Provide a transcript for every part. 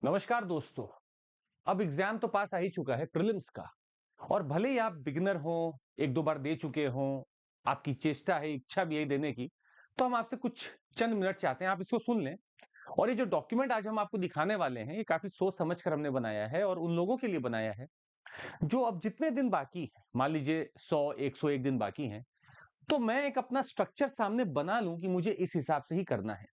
नमस्कार दोस्तों। अब एग्जाम तो पास आ ही चुका है प्रीलिम्स का। और भले ही आप बिगिनर हो, एक दो बार दे चुके हो, आपकी चेष्टा है, इच्छा भी है देने की, तो हम आपसे कुछ चंद मिनट चाहते हैं, आप इसको सुन लें। और ये जो डॉक्यूमेंट आज हम आपको दिखाने वाले हैं, ये काफी सोच समझ कर हमने बनाया है और उन लोगों के लिए बनाया है जो अब जितने दिन बाकी हैं, मान लीजिए 100 101 दिन बाकी हैं, तो मैं एक अपना स्ट्रक्चर सामने बना लूं कि मुझे इस हिसाब से ही करना है।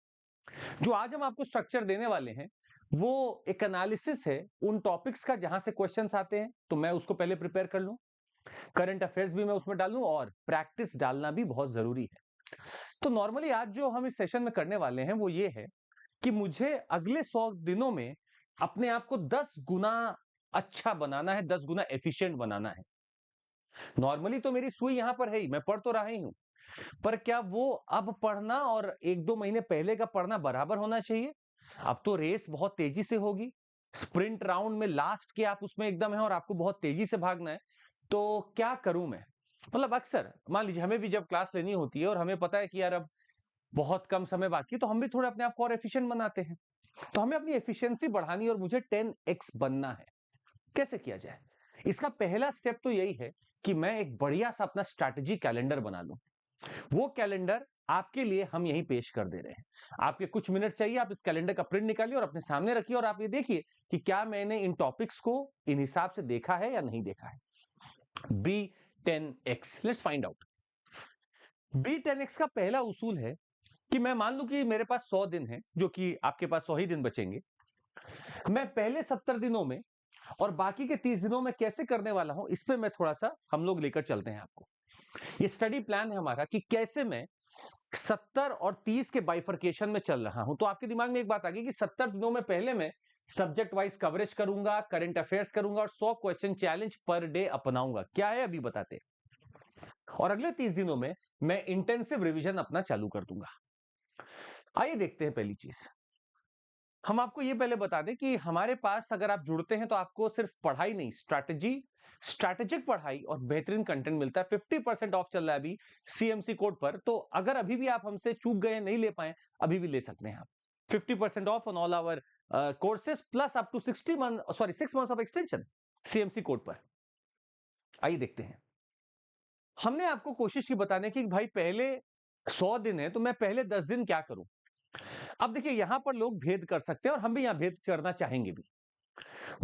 जो आज हम आपको स्ट्रक्चर देने वाले हैं, वो एक एनालिसिस है उन टॉपिक्स का जहां से क्वेश्चंस आते हैं, तो मैं उसको पहले प्रिपेयर कर लूं। करंट अफेयर्स भी मैं उसमें डालूं और प्रैक्टिस डालना भी बहुत जरूरी है। तो नॉर्मली आज जो हम इस सेशन में करने वाले हैं वो ये है कि मुझे अगले 100 दिनों में अपने आप को 10 गुना अच्छा बनाना है, 10 गुना एफिशिएंट बनाना है। नॉर्मली तो मेरी सुई यहां पर है ही, मैं पढ़ तो रहा ही हूं, पर क्या वो अब पढ़ना और एक दो महीने पहले का पढ़ना बराबर होना चाहिए? अब तो रेस बहुत तेजी से होगी। स्प्रिंट राउंड में लास्ट के आप उसमें एकदम है और आपको बहुत तेजी से भागना है। तो क्या करूं मैं? मतलब अक्सर मान लीजिए हमें भी जब क्लास लेनी होती है और हमें पता है कि यार अब बहुत कम समय बाकी है, तो हम भी थोड़ा अपने आप को और एफिशिएंट बनाते हैं। तो हमें अपनी एफिशिएंसी बढ़ानी है और मुझे 10x बनना है। कैसे किया जाए? इसका पहला स्टेप तो यही है कि मैं एक बढ़िया सा अपना स्ट्रैटेजी कैलेंडर बना लूं। वो कैलेंडर आपके लिए हम यहीं पेश कर दे रहे हैं। आपके कुछ मिनट चाहिए, आप इस कैलेंडर का प्रिंट निकालिए और अपने सामने रखिए और आप ये देखिए कि क्या मैंने इन टॉपिक्स को इन हिसाब से देखा है या नहीं देखा है। B10X, let's find out. B10X का पहला उसूल है कि मैं मान लूं कि मेरे पास 100 दिन है, जो कि आपके पास 100 ही दिन बचेंगे। मैं पहले 70 दिनों में और बाकी के 30 दिनों में कैसे करने वाला हूं, इस पे मैं थोड़ा सा हम लोग लेकर चलते हैं आपको। ये स्टडी प्लान है हमारा कि कैसे मैं 70 और 30 के बाइफर्केशन में चल रहा हूं। तो आपके दिमाग में एक बात आ गई कि 70 दिनों में पहले मैं सब्जेक्ट वाइज कवरेज करूंगा, करंट अफेयर्स करूंगा और 100 क्वेश्चन चैलेंज पर डे अपनाऊंगा। क्या है अभी बताते हैं। और अगले 30 दिनों में मैं इंटेंसिव रिवीजन अपना चालू कर दूंगा। आइए देखते हैं पहली चीज। हम आपको ये पहले बता दें कि हमारे पास अगर आप जुड़ते हैं तो आपको सिर्फ पढ़ाई नहीं, स्ट्रैटेजिक पढ़ाई और बेहतरीन कंटेंट मिलता है। 50% ऑफ चल रहा है अभी सीएमसी कोड पर। तो अगर अभी भी आप हमसे चूक गए, नहीं ले पाए, अभी भी ले सकते हैं आप। 50% off on all our courses plus up to 6 months of extension CMC code पर। आइए देखते हैं। हमने आपको कोशिश की बताने की भाई पहले 100 दिन है तो मैं पहले 10 दिन क्या करूं। अब देखिए यहां पर लोग भेद कर सकते हैं और हम भी यहां भेद करना चाहेंगे भी।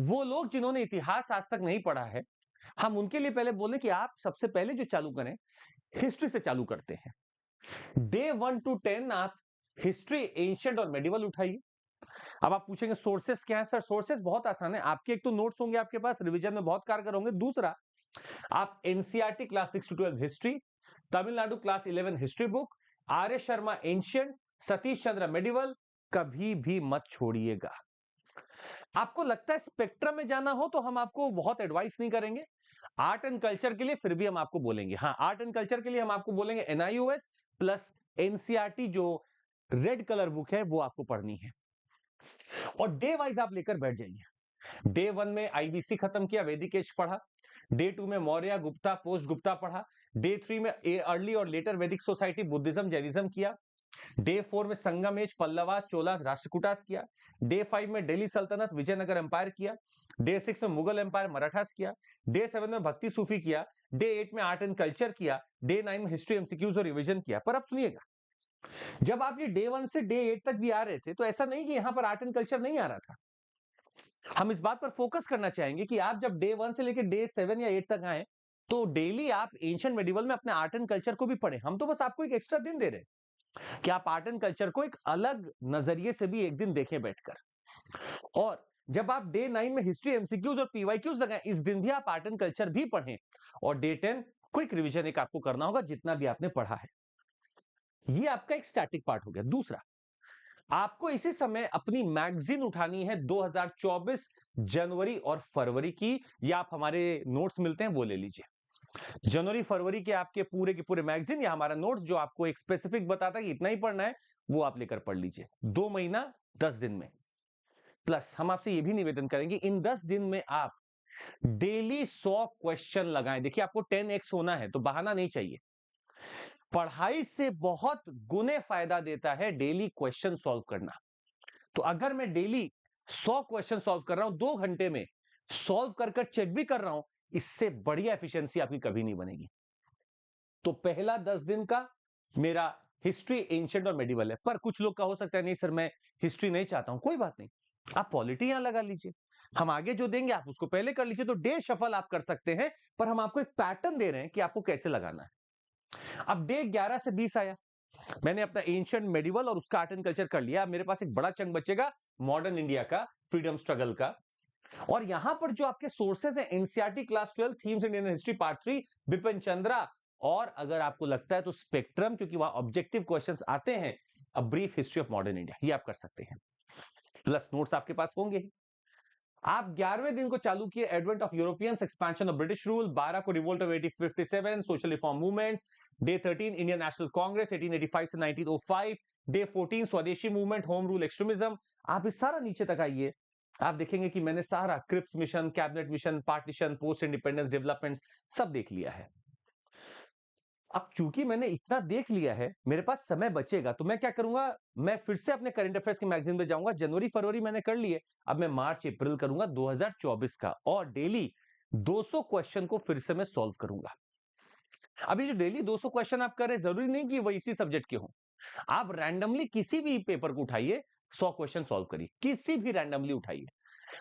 वो लोग जिन्होंने इतिहास आज तक नहीं पढ़ा है, हम उनके लिए पहले बोले कि आप सबसे पहले जो चालू करें, हिस्ट्री से चालू करते हैं। डे 1 to 10 आप हिस्ट्री, एंशिएंट और मेडिवल उठाइए। अब आप पूछेंगे सोर्सेस क्या है? सर सोर्सेस बहुत आसान है। आपके एक तो नोट्स होंगे आपके पास, रिवीजन में बहुत कारगर होंगे। दूसरा, आप NCERT class 6 to 12 history, Tamil Nadu class 11 history book, R S Sharma ancient, Satish Chandra medieval, कभी भी मत छोड़िएगा। आपको लगता है स्पेक्ट्रम में जाना हो तो हम आपको बहुत एडवाइस नहीं करेंगे। आर्ट एंड कल्चर के लिए फिर भी हम आपको बोलेंगे, हाँ आर्ट एंड कल्चर के लिए हम आपको बोलेंगे एनआईओएस प्लस एनसीईआरटी जो रेड कलर बुक है वो आपको पढ़नी है। और डे वाइज आप लेकर बैठ जाइए। डे 1 में आईबीसी खत्म किया, वैदिक एज पढ़ा। डे 2 में मौर्य, गुप्ता, पोस्ट गुप्ता पढ़ा। डे 3 में अर्ली और लेटर वैदिक सोसाइटी, बुद्धिज्म, जैनिज्म किया। डे 4 में संगम एज, पल्लवास, चोलास, राष्ट्रकूटास किया। डे 5 में दिल्ली सल्तनत, विजयनगर एम्पायर किया। डे 6 में मुगल एम्पायर, मराठास किया। डे 7 में भक्ति सूफी किया। डे 8 में आर्ट एंड कल्चर किया। डे 9 में हिस्ट्री, एमसीक्यूज और रिवीजन किया। पर अब सुनिएगा, जब आप ये डे 1 से डे 8 तक भी आ रहे थे तो ऐसा नहीं कि यहां पर आर्ट एंड कल्चर नहीं आ रहा था। हम इस बात पर फोकस करना चाहेंगे कि आप जब डे 1 से लेकर डे 7 या 8 तक आए तो डेली आप एंशिएंट मेडिवल में अपने आर्ट एंड कल्चर को भी पढ़ें। हम तो बस आपको एक एक्स्ट्रा दिन दे रहे हैं कि आप आर्ट एंड कल्चर को एक अलग नजरिए से भी एक दिन देखें बैठकर। और जब आप डे 9 में हिस्ट्री, एमसीक्यूज और पीवाईक्यूज लगाएं, इस दिन भी आप आर्ट एंड कल्चर भी पढ़ें। और डे 10 क्विक रिवीजन एक आपको करना होगा जितना भी आपने पढ़ा है। ये आपका एक स्टैटिक पार्ट हो गया। दूसरा, आपको इसी समय अपनी मैगजीन उठानी है 2024 जनवरी और फरवरी की, या आप हमारे नोट्स मिलते हैं वो ले लीजिए। जनवरी फरवरी के पूरे मैगजीन या हमारा नोट्स जो आपको एक स्पेसिफिक बताता है कि इतना ही पढ़ना है, वो आप लेकर पढ़ लीजिए। 2 महीना 10 दिन में। प्लस हम आपसे यह भी निवेदन करेंगे इन 10 दिन में आप डेली 100 क्वेश्चन लगाएं। देखिए आपको 10x होना है तो बहाना नहीं चाहिए। पढ़ाई से बहुत गुने फायदा देता है डेली क्वेश्चन सॉल्व करना। तो अगर मैं डेली 100 क्वेश्चन सॉल्व कर रहा हूं 2 घंटे में, सॉल्व कर चेक भी कर रहा हूं, इससे बढ़िया एफिशिएंसी आपकी कभी नहीं बनेगी। तो पहला 10 दिन का मेरा हिस्ट्री, एंशिएंट और मेडिवल है। पर कुछ लोग का हो सकता है नहीं सर मैं हिस्ट्री नहीं चाहता हूं, कोई बात नहीं, आप पॉलिटी यहां लगा लीजिए, हम आगे जो देंगे आप उसको पहले कर लीजिए। तो डे शफल आप कर सकते हैं, पर हम आपको एक पैटर्न दे रहे हैं कि आपको कैसे लगाना है। अब डे 11 से 20 आया, मैंने अपना एंशिएंट, मेडिवल और उसका आर्ट एंड कल्चर कर लिया। अब मेरे पास एक बड़ा चंक बचेगा मॉडर्न इंडिया का, फ्रीडम स्ट्रगल का। और यहां पर जो आपके सोर्सेज है, NCERT class 12 themes Indian history part 3, Bipin Chandra, और अगर आपको लगता है तो स्पेक्ट्रम, क्योंकि वहां ऑब्जेक्टिव क्वेश्चंस आते हैं, a brief history of modern India, ये आप कर सकते हैं। प्लस नोट्स आपके पास होंगे। आप 11वें दिन को चालू किए advent of Europeans, expansion of British rule, 12 को revolt of 1857, social reform movements, day 13 Indian national Congress 1885 से 1905, डे 14 स्वदेशी मूवमेंट, होम रूल एक्सट्रीमिज्म। आप इस सारा नीचे तक आइए, आप देखेंगे कि मैंने सारा Cripps mission, cabinet mission, partition, post independence developments सब देख लिया है। अब चूंकि मैंने इतना देख लिया है, मेरे पास समय बचेगा, तो मैं क्या करूंगा, मैं फिर से अपने करंट अफेयर्स के मैगजीन में जाऊंगा। जनवरी फरवरी मैंने कर लिए, अब मैं मार्च अप्रैल करूंगा 2024 का, और डेली 200 क्वेश्चन को फिर से मैं सॉल्व करूंगा। अभी जो डेली 200 क्वेश्चन आप कर रहे हैं, जरूरी नहीं कि वो इसी सब्जेक्ट के हों, आप रैंडमली किसी भी पेपर को उठाइए, 100 क्वेश्चन सॉल्व करिए, किसी भी रैंडमली उठाइए।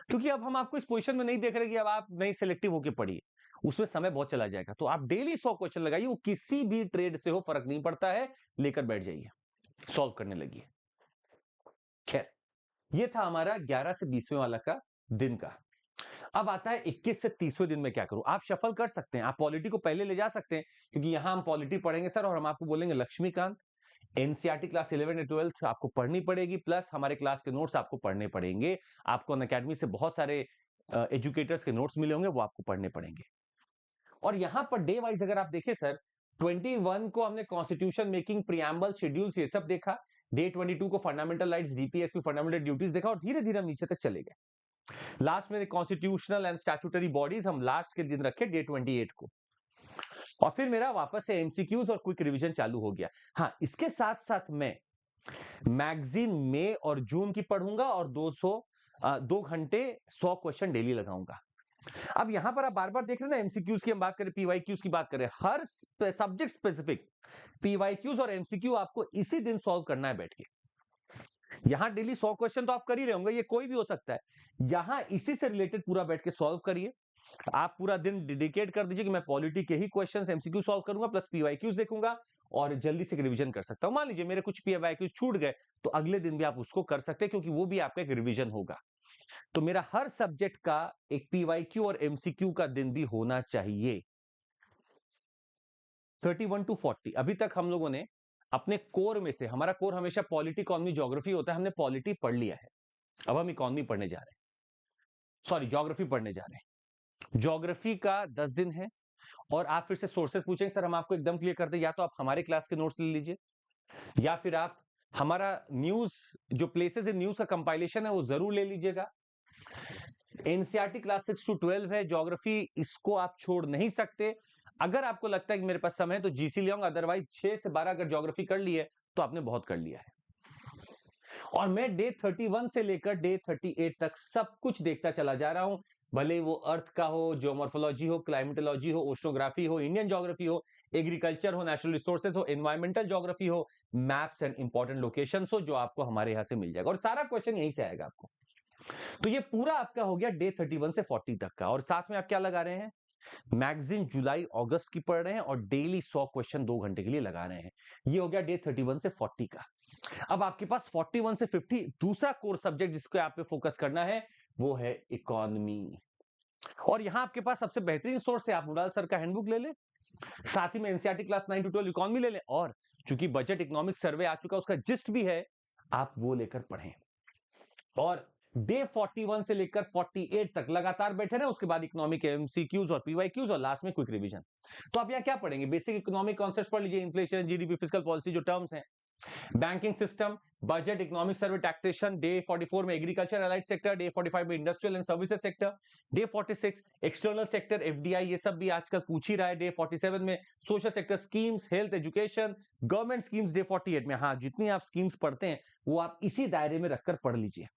क्योंकि अब हम आपको इस पोजीशन में नहीं देख रहे कि अब आप नहीं सिलेक्टिव होकर पढ़िए, उसमें समय बहुत चला जाएगा। तो आप डेली 100 क्वेश्चन लगाइए, वो किसी भी ट्रेड से हो फर्क नहीं पड़ता है, लेकर बैठ जाइए, सॉल्व करने लगिए। खैर, ये था हमारा 11 से 20वें वाला का दिन का। अब आता है 21 से 30वें दिन में क्या करूं। आप शफल कर सकते हैं, आप पॉलिटी को पहले ले जा सकते हैं, क्योंकि यहां हम पॉलिटी पढ़ेंगे सर, और हम आपको बोलेंगे लक्ष्मीकांत, एनसीईआरटी क्लास 11 और 12 आपको पढ़नी पड़ेगी, प्लस हमारे क्लास के नोट्स आपको पढ़ने पड़ेंगे। आपको अनअकैडमी से बहुत सारे एजुकेटर्स के नोट्स मिले होंगे, वो आपको पढ़ने पड़ेंगे। और यहां पर डे वाइज अगर आप देखें सर, 21 को हमने कॉन्स्टिट्यूशन मेकिंग, प्रियम्बल, शेड्यूल्स ये सब देखा। डे 22 को fundamental rights, DPSP, fundamental duties देखा, और धीरे धीरे हम नीचे तक चले गए। लास्ट में कॉन्स्टिट्यूशनल एंड स्टैट्यूटरी बॉडीज हम लास्ट के दिन रखे, डे 28 को। और फिर मेरा वापस से एमसीक्यूज और क्विक रिवीजन चालू हो गया। हाँ, इसके साथ साथ मैं मैगजीन मई और जून की पढ़ूंगा, और 2 घंटे 100 क्वेश्चन डेली लगाऊंगा। अब यहां पर आप बार बार देख रहे हैं ना, एमसीक्यूज की हम बात करें, पीवाईक्यूज की बात करें, हर सब्जेक्ट स्पेसिफिक पीवाईक्यूज और एमसीक्यू आपको इसी दिन सॉल्व करना है बैठ के। यहां डेली 100 क्वेश्चन तो आप कर ही रहे होंगे, ये कोई भी हो सकता है, यहां इसी से रिलेटेड पूरा बैठ के सॉल्व करिए। आप पूरा दिन डेडिकेट कर दीजिए कि मैं पॉलिटी के ही क्वेश्चंस, एमसीक्यू सॉल्व करूंगा, प्लस पीवाईक्यूज देखूंगा, और जल्दी से रिवीजन कर सकता हूं। मान लीजिए मेरे कुछ पीवाईक्यूज छूट गए, तो अगले दिन भी आप उसको कर सकते हैं, क्योंकि वो भी आपका एक रिवीजन होगा। तो मेरा हर सब्जेक्ट का एक पीवाईक्यू और एमसीक्यू का दिन भी होना चाहिए। 31 टू 40 अभी तक हम लोगों ने अपने कोर में से, हमारा कोर हमेशा पॉलिटी, इकोनॉमी, ज्योग्राफी होता है, हमने पॉलिटी पढ़ लिया है, अब हम इकोनॉमी पढ़ने जा रहे हैं, सॉरी ज्योग्राफी पढ़ने जा रहे हैं। ज्योग्राफी का 10 दिन है, और आप फिर से सोर्सेस पूछेंगे सर, हम आपको एकदम क्लियर कर दें, या तो आप हमारे क्लास के नोट्स ले लीजिए, या फिर आप हमारा न्यूज, जो प्लेसेस इन न्यूज का कंपाइलेशन है वो जरूर ले लीजिएगा। एनसीईआरटी क्लास 6 टू 12 है, ज्योग्राफी इसको आप छोड़ नहीं सकते। अगर आपको लगता है कि मेरे पास समय है तो जीसी ले आऊंगा, अदरवाइज 6 से 12 अगर ज्योग्राफी कर ली है तो आपने बहुत कर लिया है। और मैं डे 31 से लेकर डे 38 तक सब कुछ देखता चला जा रहा हूं, भले वो अर्थ का हो, जियोमॉर्फोलॉजी हो, क्लाइमेटोलॉजी हो, ओशनोग्राफी हो, इंडियन ज्योग्राफी हो, एग्रीकल्चर हो, नेचुरल रिसोर्सेज हो, एनवायरमेंटल ज्योग्राफी हो, मैप्स एंड इंपॉर्टेंट लोकेशंस हो, जो आपको हमारे यहां से मिल जाएगा, और सारा क्वेश्चन यहीं से आएगा आपको। तो ये पूरा आपका हो गया डे 31 से 40 तक का। और साथ में आप क्या लगा रहे हैं, मैगजीन जुलाई अगस्त की पढ़ रहे हैं, और डेली 100 क्वेश्चन 2 घंटे के लिए लगा रहे हैं। ये हो गया डे 31 से 40 का। अब आपके पास 41 से 50 दूसरा कोर सब्जेक्ट जिसको आप पे फोकस करना है, वो है इकोनॉमी। और यहां आपके पास सबसे बेहतरीन सोर्स है, आप मुडाल सर का हैंडबुक ले लें, साथ ही में एनसीईआरटी क्लास 9 टू 12 इकोनॉमी ले लें, और चूंकि बजट इकोनॉमिक सर्वे आ चुका, उसका जिस्ट भी है, आप वो लेकर पढ़ें। और डे 41 से लेकर 48 तक लगातार बैठे रहे, उसके बाद इकोनॉमिक एमसीक्यूज और पीवाईक्यूज, और लास्ट में क्विक रिवीजन। तो आप यहां क्या पढ़ेंगे, बेसिक इकोनॉमिक कॉन्सेप्ट्स पढ़ लीजिए, इन्फ्लेशन, जीडीपी, फिस्कल पॉलिसी, जो टर्म्स हैं, banking system, budget, economic survey, taxation. Day 44 में एग्रीकल्चर एलाइड सेक्टर, डे 45 में industrial and services sector, day 46 external sector, FDI, ये सब भी आजकल पूछ ही रहा है। डे 47 में social sector schemes, health, education, government schemes. Day 48 में, हाँ, जितनी आप स्कीम्स पढ़ते हैं वो आप इसी दायरे में रखकर पढ़ लीजिए।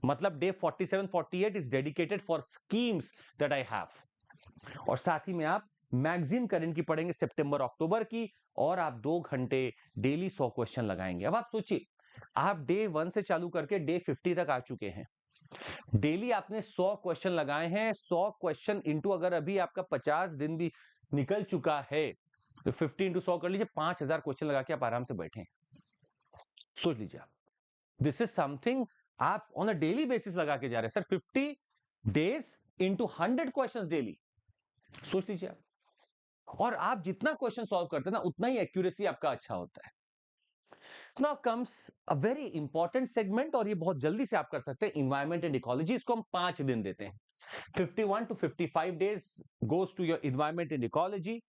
मतलब day 47 48 is dedicated for schemes that I have. और साथ ही में आप मैगजीन करंट की पढ़ेंगे सितंबर अक्टूबर की, और आप 2 घंटे डेली 100 क्वेश्चन लगाएंगे। अब आप सोचिए, आप डे 1 से चालू करके डे 50 तक आ चुके हैं। डेली आपने 100 क्वेश्चन लगाए हैं। 100 क्वेश्चन इंटू, अगर अभी आपका 50 दिन भी निकल चुका है तो 50 इंटू 100 कर लीजिए, 5000 क्वेश्चन लगा के आप आराम से बैठे। सोच लीजिए आप, दिस इज समथिंग आप ऑन अ डेली बेसिस लगा के जा रहे हैं sir. 50 days into 100 question daily, सोच लीजिए आप। और आप जितना क्वेश्चन सॉल्व करते हैं ना, उतना ही एक्यूरेसी आपका अच्छा होता है। Now comes a very important segment, और ये बहुत जल्दी से आप कर सकते हैं, इन्वायरमेंट एंड इकोलॉजी। इसको हम 5 दिन देते हैं। 51 to 55 days goes to your environment and ecology।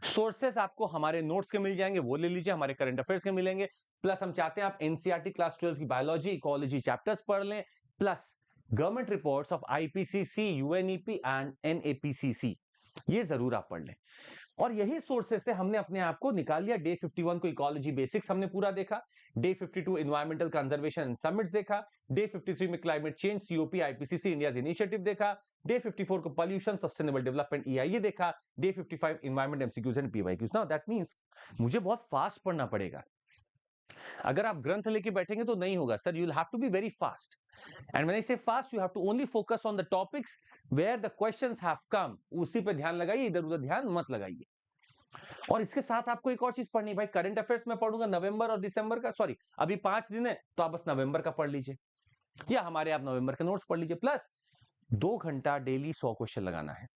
Sources आपको हमारे नोट्स के मिल जाएंगे, वो ले लीजिए, हमारे करंट अफेयर्स के मिलेंगे। प्लस हम चाहते हैं आप एनसीईआरटी क्लास 12 की बायोलॉजी इकोलॉजी चैप्टर्स पढ़ लें, plus government reports of IPCC, UNEP and NAPCC, ये जरूर आप पढ़ लें। और यही सोर्सेस से हमने अपने आप को निकाल लिया। डे 51 को इकोलॉजी बेसिक्स हमने पूरा देखा, day 52 environmental conservation and summits देखा, डे 53 में climate change COP IPCC India initiative देखा, डे 54 को पॉल्यूशन सस्टेनेबल डेवलपमेंट ईआईए देखा, day 55 environment MCQs and PYQs. Now that means मुझे बहुत फास्ट पढ़ना पड़ेगा। अगर आप ग्रंथ लेके बैठेंगे तो नहीं होगा sir, you will have to be very fast. And when I say fast, you have to only focus on the topics where the questions have come, उसी पे ध्यान लगाइए, इधर उधर ध्यान मत लगाइए। और इसके साथ आपको एक और चीज पढ़नी है भाई, करंट अफेयर्स में पढ़ूंगा नवंबर और दिसंबर का, सॉरी अभी 5 दिन है तो आप बस नवंबर का पढ़ लीजिए, या हमारे आप नवंबर के नोट्स पढ़ लीजिए। प्लस 2 घंटा डेली 100 क्वेश्चन लगाना है,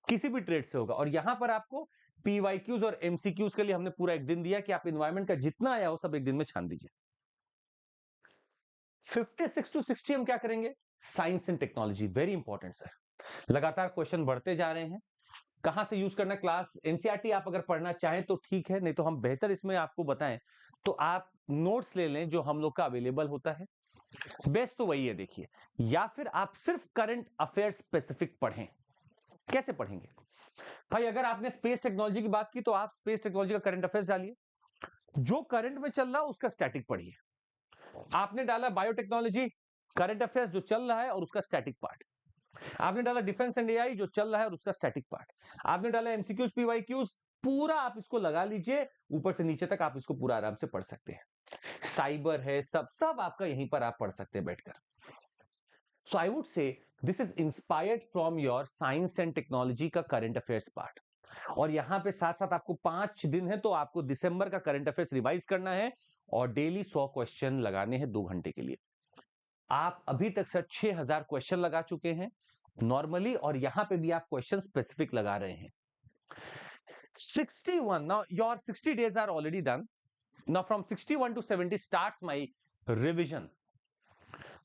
किसी भी ट्रेड से होगा। और यहां पर आपको पीवाईक्यूज और एमसीक्यूज के लिए हमने पूरा एक दिन दिया कि आप एनवायरमेंट का जितना आया हो सब एक दिन में छान दीजिए। 56 to 60 हम क्या करेंगे, science and technology, very important sir. लगातार क्वेश्चन बढ़ते जा रहे हैं। कहां से यूज करना क्लास, एनसीईआरटी आप अगर पढ़ना चाहें तो ठीक है, नहीं तो हम बेहतर इसमें आपको बताएं तो आप नोट्स ले लें जो हम लोग का अवेलेबल होता है। बेस्ट तो वही है देखिए, या फिर आप सिर्फ करंट अफेयर स्पेसिफिक पढ़ें। कैसे पढ़ेंगे भाई, अगर आपने स्पेस टेक्नोलॉजी की बात की तो आप स्पेस टेक्नोलॉजी का करंट अफेयर्स डालिए, जो करंट में चल रहा है उसका स्टैटिक पढ़िए। आपने डाला बायोटेक्नोलॉजी, करंट अफेयर्स जो चल रहा है और उसका स्टैटिक पार्ट। आपने डाला डिफेंस एंड एआई जो चल रहा है और उसका स्टैटिक पार्ट। आपने डाला एमसीक्यूज पीवाईक्यूज, पूरा आप इसको लगा लीजिए, ऊपर से नीचे तक आप इसको पूरा आराम से पढ़ सकते हैं। साइबर है, सब सब आपका यहीं पर आप पढ़ सकते हैं बैठकर। So I would say this is inspired from your science and technology का करंट अफेयर्स पार्ट। और यहां पे साथ साथ आपको 5 दिन है तो आपको दिसंबर का करंट अफेयर्स रिवाइज करना है और डेली 100 क्वेश्चन लगाने हैं 2 घंटे के लिए। आप अभी तक सर 6000 क्वेश्चन लगा चुके हैं नॉर्मली, और यहां पे भी आप क्वेश्चन स्पेसिफिक लगा रहे हैं। 61, now your 60 days are already done. Now from 61 to 70 starts my revision.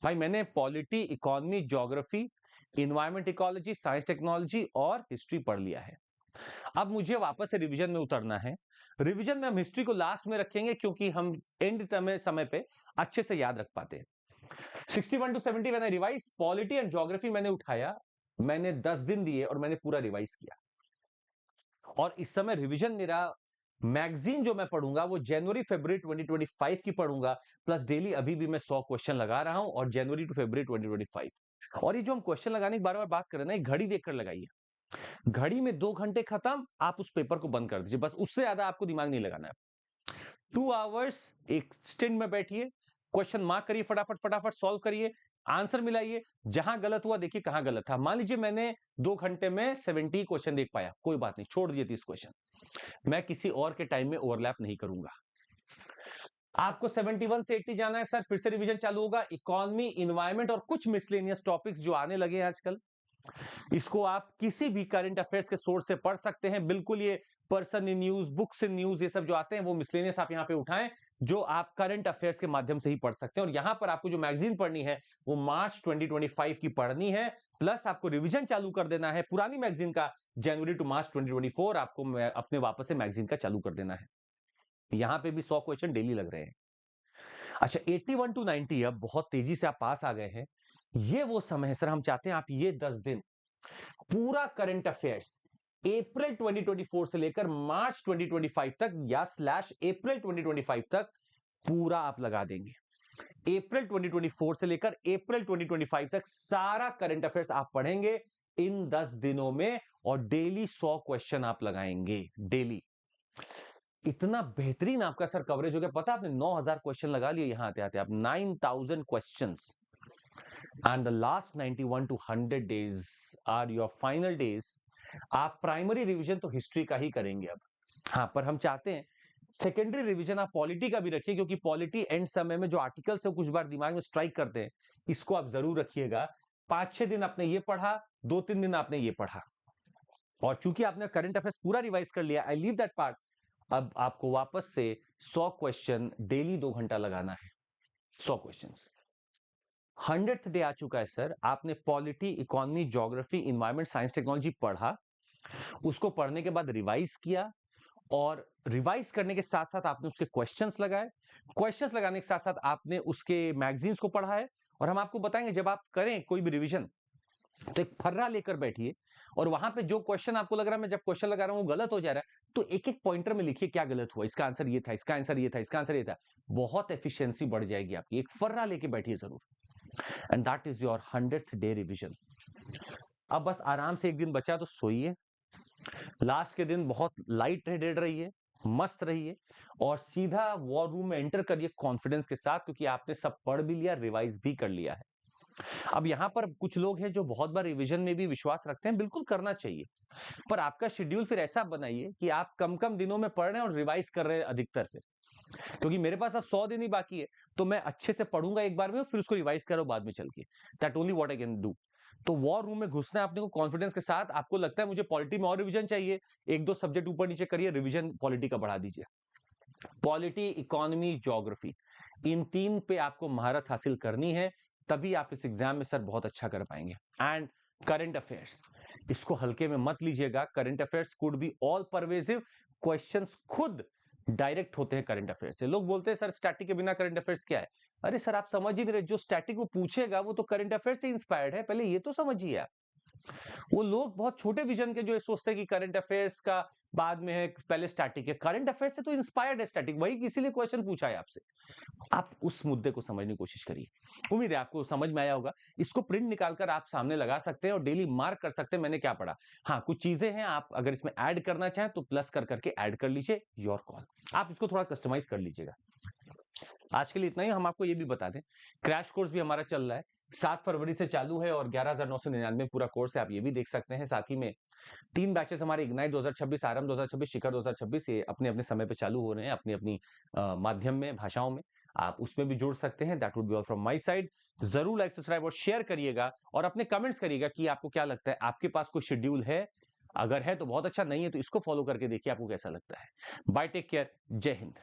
भाई मैंने polity, economy, geography, environment ecology, science technology और हिस्ट्री पढ़ लिया है। अब मुझे वापस से रिवीजन में उतरना है। रिवीजन में हम हिस्ट्री को लास्ट में रखेंगे क्योंकि हम एंड समय पे अच्छे से याद रख पाते हैं। 61 to 70 मैंने रिवाइज, पॉलिटी एंड ज्योग्राफी मैंने उठाया, मैंने 10 दिन दिए और मैंने पूरा रिवाइज किया। और इस समय रिवीजन मेरा मैगजीन जो मैं पढ़ूंगा वो जनवरी फरवरी 2025 की पढ़ूंगा, प्लस डेली अभी भी मैं 100 क्वेश्चन लगा रहा हूं, और जनवरी टू फरवरी 2025। और ये जो हम क्वेश्चन लगाने की बार बार बात कर रहे हैं ना, घड़ी देखकर लगाइए। घड़ी में 2 घंटे खत्म, आप उस पेपर को बंद कर दीजिए, बस उससे ज्यादा आपको दिमाग नहीं लगाना है। 2 आवर्स एक स्टिंड में बैठिए, क्वेश्चन मार्क करिए, फटाफट फटाफट सॉल्व करिए, आंसर मिलाइए, जहां गलत हुआ देखिए कहां गलत था। मान लीजिए मैंने 2 घंटे में 70 क्वेश्चन देख पाया, कोई बात नहीं, छोड़ दिए 30 क्वेश्चन, मैं किसी और के टाइम में ओवरलैप नहीं करूंगा। आपको 71 से 80 जाना है सर, फिर से रिवीजन चालू होगा, इकोनॉमी, इन्वायरमेंट और कुछ मिसलेनियस टॉपिक्स जो आने लगे हैं आजकल। इसको आप किसी भी करंट अफेयर्स के सोर्स से पढ़ सकते हैं, बिल्कुल ये person in news, books in news, ये सब जो आते हैं वो मिसलेनियस आप यहां पे उठाएं, जो आप करंट अफेयर्स के माध्यम से ही पढ़ सकते हैं। और यहां पर आपको जो मैगजीन पढ़नी है वो मार्च 2025 की पढ़नी है, प्लस आपको रिवीजन चालू कर देना है पुरानी मैगजीन का, जनवरी टू मार्च 2024 आपको अपने वापस से मैगजीन का चालू कर देना है। यहां पे भी 100 क्वेश्चन डेली लग रहे हैं। अच्छा, 81 टू 90, अब बहुत तेजी से आप पास आ गए हैं। ये वो समय है सर, हम चाहते हैं आप ये 10 दिन पूरा करंट अफेयर्स अप्रैल 2024 से लेकर मार्च 2025 तक या /अप्रैल 2025 तक पूरा आप लगा देंगे। अप्रैल 2024 से लेकर अप्रैल 2025 तक सारा करंट अफेयर्स आप पढ़ेंगे इन 10 दिनों में, और डेली 100 क्वेश्चन आप लगाएंगे डेली। इतना बेहतरीन आपका सर कवरेज हो गया, पता आपने 9000 क्वेश्चन लगा लिए यहां आते आते आप, 9000 questions, and the last 91 to 100 days are your final days. आप प्राइमरी रिवीजन तो हिस्ट्री का ही करेंगे अब, हाँ, पर हम चाहते हैं सेकेंडरी रिवीजन आप पॉलिटी का भी रखिए, क्योंकि पॉलिटी एंड समय में जो आर्टिकल्स है कुछ बार दिमाग में स्ट्राइक करते हैं, इसको आप जरूर रखिएगा। 5-6 दिन आपने ये पढ़ा, 2-3 दिन आपने ये पढ़ा, और चूंकि आपने करंट अफेयर्स पूरा रिवाइज कर लिया, आई लीव दैट पार्ट। अब आपको वापस से 100 क्वेश्चन डेली 2 घंटा लगाना है, 100 क्वेश्चंस। 100th डे आ चुका है सर, आपने polity, economy, geography, environment, science, technology पढ़ा, उसको पढ़ने के बाद रिवाइज किया, और रिवाइज करने के साथ साथ आपने उसके क्वेश्चंस लगाए, क्वेश्चंस लगाने के साथ साथ आपने उसके मैगजीन्स को पढ़ा है। और हम आपको बताएंगे जब आप करें कोई भी रिवीजन तो एक फर्रा लेकर बैठिए, और वहां पे जो क्वेश्चन आपको लग रहा है मैं जब क्वेश्चन लगा रहा हूं वो गलत हो जा रहा है, तो एक एक पॉइंटर में लिखिए क्या गलत हुआ, इसका आंसर ये था, इसका आंसर ये था, इसका आंसर ये था। बहुत एफिशिएंसी बढ़ जाएगी आपकी, एक फर्रा लेके बैठिए जरूर, and that is your 100th day revision. अब बस आराम से एक दिन बचा तो सोइए, लास्ट के दिन बहुत लाइट हेडेड रहिए, मस्त रहिए, और सीधा वॉर रूम में एंटर करिए कॉन्फिडेंस के साथ, क्योंकि आपने सब पढ़ भी लिया, रिवाइज भी कर लिया है। अब यहां पर कुछ लोग हैं जो बहुत बार रिवीजन में भी विश्वास रखते हैं, बिल्कुल करना चाहिए, पर आपका शेड्यूल फिर ऐसा बनाइए कि आप कम कम दिनों में पढ़ रहे हैं और रिवाइज कर रहे हैं अधिकतर फिर, क्योंकि मेरे पास अब 100 दिन ही बाकी है, तो मैं अच्छे से पढ़ूंगा एक बार में, फिर उसको रिवाइज करो बाद में चल के, that only what I can do. तो वॉर रूम में घुसना है अपने को कॉन्फिडेंस के साथ। आपको लगता है मुझे पॉलिटी में और रिवीजन चाहिए, 1-2 सब्जेक्ट ऊपर नीचे करिए, रिवीजन पॉलिटी का बढ़ा दीजिए। पॉलिटी, इकोनॉमी, ज्योग्राफी, इन 3 पे आपको महारत हासिल करनी है, तभी आप इस एग्जाम में सर बहुत अच्छा कर पाएंगे। एंड करंट अफेयर्स, इसको हल्के में मत लीजिएगा। Current affairs could be all pervasive, questions खुद डायरेक्ट होते हैं करंट अफेयर्स से। लोग बोलते हैं सर स्टैटिक के बिना करंट अफेयर्स क्या है? अरे सर आप समझ ही नहीं रहे, जो स्टैटिक वो पूछेगा वो तो करंट अफेयर्स से इंस्पायर्ड है, पहले ये तो समझिए आप। वो लोग बहुत छोटे विजन के जो ये सोचते हैं कि करंट अफेयर्स का बाद में है, पहले स्टैटिक है। करंट अफेयर्स से तो इंस्पायर्ड है स्टैटिक, वही इसीलिए क्वेश्चन पूछा है आपसे। आप उस मुद्दे को समझने की कोशिश करिए। उम्मीद है आपको समझ में आया होगा। इसको प्रिंट निकालकर आप सामने लगा सकते हैं और डेली मार्क कर सकते हैं मैंने क्या पढ़ा। हाँ, कुछ चीजें हैं, आप अगर इसमें ऐड करना चाहें तो प्लस कर करके ऐड कर लीजिए, योर कॉल। आप इसको थोड़ा कस्टमाइज कर लीजिएगा। आज के लिए इतना ही। हम आपको ये भी बता दें, क्रैश कोर्स भी हमारा चल रहा है, 7 फरवरी से चालू है और 11,999 पूरा कोर्स है, आप ये भी देख सकते हैं। साथ ही में 3 बैचेस हमारे इग्नाइट 2026, आरंभ 2026, शिखर 2026, ये अपने अपने समय पे चालू हो रहे हैं, अपनी अपनी माध्यम में, भाषाओं में। आप उसमें भी जुड़ सकते हैं। That would be all from my side. जरूर लाइक, सब्सक्राइब और शेयर करिएगा, और अपने कमेंट्स करिएगा कि आपको क्या लगता है, आपके पास कोई शेड्यूल है? अगर है तो बहुत अच्छा, नहीं है तो इसको फॉलो करके देखिए आपको कैसा लगता है। बाय, टेक केयर, जय हिंद।